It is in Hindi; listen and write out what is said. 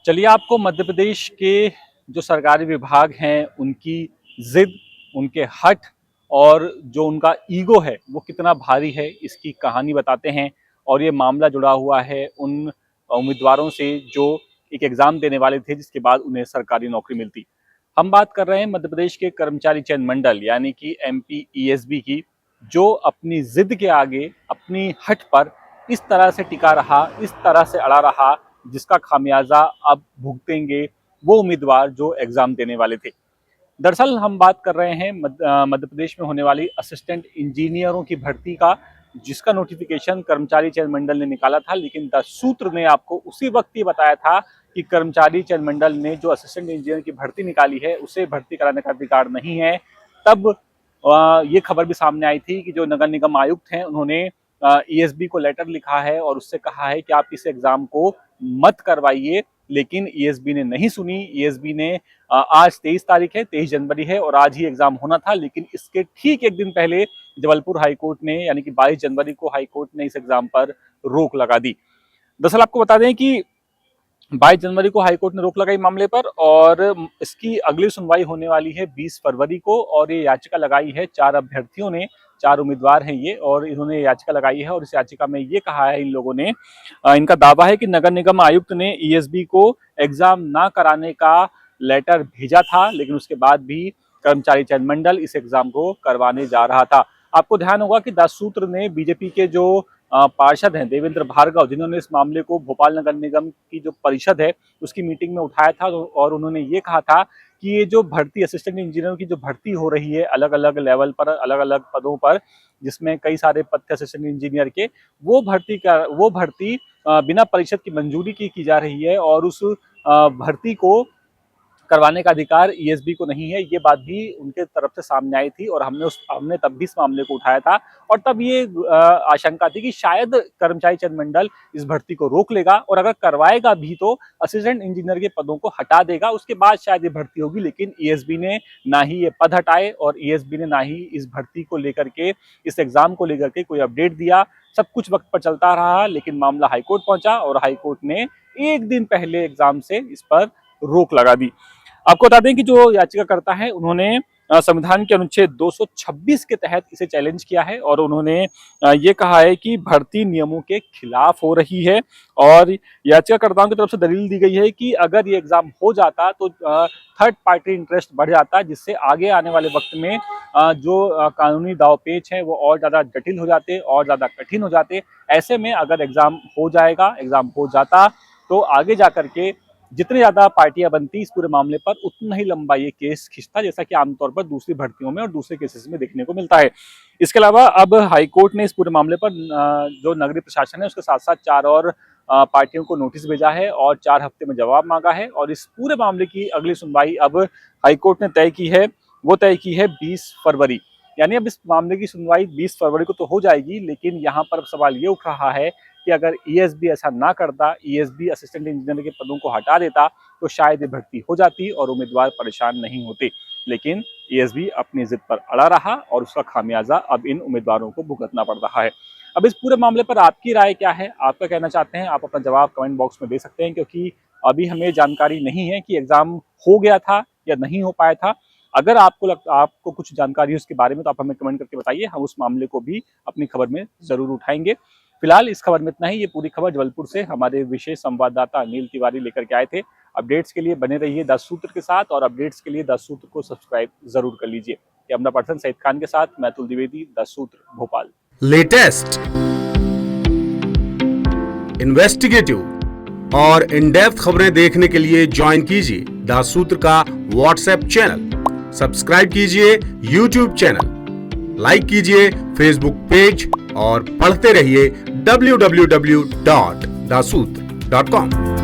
चलिए आपको मध्य प्रदेश के जो सरकारी विभाग हैं उनकी जिद, उनके हठ और जो उनका ईगो है वो कितना भारी है इसकी कहानी बताते हैं। और ये मामला जुड़ा हुआ है उन उम्मीदवारों से जो एक एग्जाम देने वाले थे जिसके बाद उन्हें सरकारी नौकरी मिलती। हम बात कर रहे हैं मध्य प्रदेश के कर्मचारी चयन मंडल यानी कि MPESB की, जो अपनी जिद के आगे, अपनी हठ पर इस तरह से टिका रहा, इस तरह से अड़ा रहा, जिसका खामियाजा अब भुगतेंगे वो उम्मीदवार जो एग्जाम देने वाले थे। दरअसल हम बात कर रहे हैं मध्य प्रदेश में होने वाली असिस्टेंट इंजीनियरों की भर्ती का, जिसका नोटिफिकेशन कर्मचारी चयन मंडल ने निकाला था। लेकिन द सूत्र ने आपको उसी वक्त ये बताया था कि कर्मचारी चयन मंडल ने जो असिस्टेंट इंजीनियर की भर्ती निकाली है उसे भर्ती कराने का अधिकार नहीं है। तब ये खबर भी सामने आई थी कि जो नगर निगम आयुक्त हैं उन्होंने ESB को लेटर लिखा है और उससे कहा है कि आप इस एग्जाम को मत करवाइए। लेकिन ESB ने नहीं सुनी। ESB ने आज 23 तारीख है, 23 जनवरी है और आज ही एग्जाम होना था। लेकिन इसके ठीक एक दिन पहले जबलपुर हाईकोर्ट ने यानी कि 22 जनवरी को हाईकोर्ट ने इस एग्जाम पर रोक लगा दी। दरअसल आपको बता दें कि 22 जनवरी को हाईकोर्ट ने रोक लगाई मामले पर और इसकी अगली सुनवाई होने वाली है 20 फरवरी को। और ये याचिका लगाई है 4 अभ्यर्थियों ने, 4 उम्मीदवार हैं ये, और इन्होंने याचिका लगाई है। और इस याचिका में ये कहा है इन लोगों ने, इनका दावा है कि नगर निगम आयुक्त ने ESB को एग्जाम ना कराने का लेटर भेजा था, लेकिन उसके बाद भी कर्मचारी चयन मंडल इस एग्जाम को करवाने जा रहा था। आपको ध्यान होगा कि दास सूत्र ने बीजेपी के जो पार्षद हैं देवेंद्र भार्गव, जिन्होंने इस मामले को भोपाल नगर निगम की जो परिषद है उसकी मीटिंग में उठाया था और उन्होंने ये कहा था कि ये जो भर्ती असिस्टेंट इंजीनियर की जो भर्ती हो रही है अलग अलग लेवल पर, अलग अलग पदों पर, जिसमें कई सारे पद थे असिस्टेंट इंजीनियर के, वो भर्ती बिना परिषद की मंजूरी की जा रही है और उस भर्ती को करवाने का अधिकार ESB को नहीं है। ये बात भी उनके तरफ से सामने आई थी और हमने तब भी इस मामले को उठाया था। और तब ये आशंका थी कि शायद कर्मचारी चयन मंडल इस भर्ती को रोक लेगा और अगर करवाएगा भी तो असिस्टेंट इंजीनियर के पदों को हटा देगा, उसके बाद शायद ये भर्ती होगी। लेकिन ESB ने ना ही ये पद हटाए और ESB ने ना ही इस भर्ती को लेकर के, इस एग्जाम को लेकर के कोई अपडेट दिया। सब कुछ वक्त पर चलता रहा, लेकिन मामला हाईकोर्ट पहुंचा और हाईकोर्ट ने एक दिन पहले एग्जाम से इस पर रोक लगा दी। आपको बता दें कि जो याचिकाकर्ता है उन्होंने संविधान के अनुच्छेद 226 के तहत इसे चैलेंज किया है और उन्होंने ये कहा है कि भर्ती नियमों के खिलाफ हो रही है। और याचिकाकर्ताओं की तरफ से दलील दी गई है कि अगर ये एग्जाम हो जाता तो थर्ड पार्टी इंटरेस्ट बढ़ जाता, जिससे आगे आने वाले वक्त में जो कानूनी दावपेच है वो और ज़्यादा जटिल हो जाते और ज़्यादा कठिन हो जाते। ऐसे में अगर एग्जाम हो जाता तो आगे जा करके जितनी ज्यादा पार्टियां बनती इस पूरे मामले पर, उतना ही लंबा ये केस खिंचता, जैसा कि आमतौर पर दूसरी भर्तियों में और दूसरे केसेस में देखने को मिलता है। इसके अलावा अब हाईकोर्ट ने इस पूरे मामले पर जो नगरीय प्रशासन है उसके साथ साथ 4 और पार्टियों को नोटिस भेजा है और 4 हफ्ते में जवाब मांगा है। और इस पूरे मामले की अगली सुनवाई अब हाईकोर्ट ने तय की है, वो तय की है 20 फरवरी। यानी अब इस मामले की सुनवाई 20 फरवरी को तो हो जाएगी, लेकिन यहाँ पर सवाल ये उठ रहा है कि अगर ESB ऐसा ना करता, ESB असिस्टेंट इंजीनियर के पदों को हटा देता तो शायद ये भर्ती हो जाती और उम्मीदवार परेशान नहीं होते। लेकिन ESB अपनी जिद पर अड़ा रहा और उसका खामियाजा अब इन उम्मीदवारों को भुगतना पड़ रहा है। अब इस पूरे मामले पर आपकी राय क्या है, आप क्या कहना चाहते हैं? आप अपना जवाब कमेंट बॉक्स में दे सकते हैं, क्योंकि अभी हमें जानकारी नहीं है कि एग्जाम हो गया था या नहीं हो पाया था। अगर आपको कुछ जानकारी है उसके बारे में तो आप हमें कमेंट करके बताइए, हम उस मामले को भी अपनी खबर में जरूर उठाएंगे। फिलहाल इस खबर में इतना ही। ये पूरी खबर जबलपुर से हमारे विशेष संवाददाता अनिल तिवारी लेकर के आए थे। अपडेट्स के लिए बने रहिए 10 सूत्र के साथ और अपडेट्स के लिए 10 सूत्र को सब्सक्राइब जरूर कर लीजिए। कैमरा पर्सन सईद खान के साथ मैं अतुल द्विवेदी, 10 सूत्र, भोपाल। लेटेस्ट, इन्वेस्टिगेटिव और इन डेप्थ खबरें देखने के लिए ज्वाइन कीजिए 10 सूत्र का व्हाट्सएप चैनल, सब्सक्राइब कीजिए यूट्यूब चैनल, लाइक कीजिए फेसबुक पेज और पढ़ते रहिए www.dasootra.com।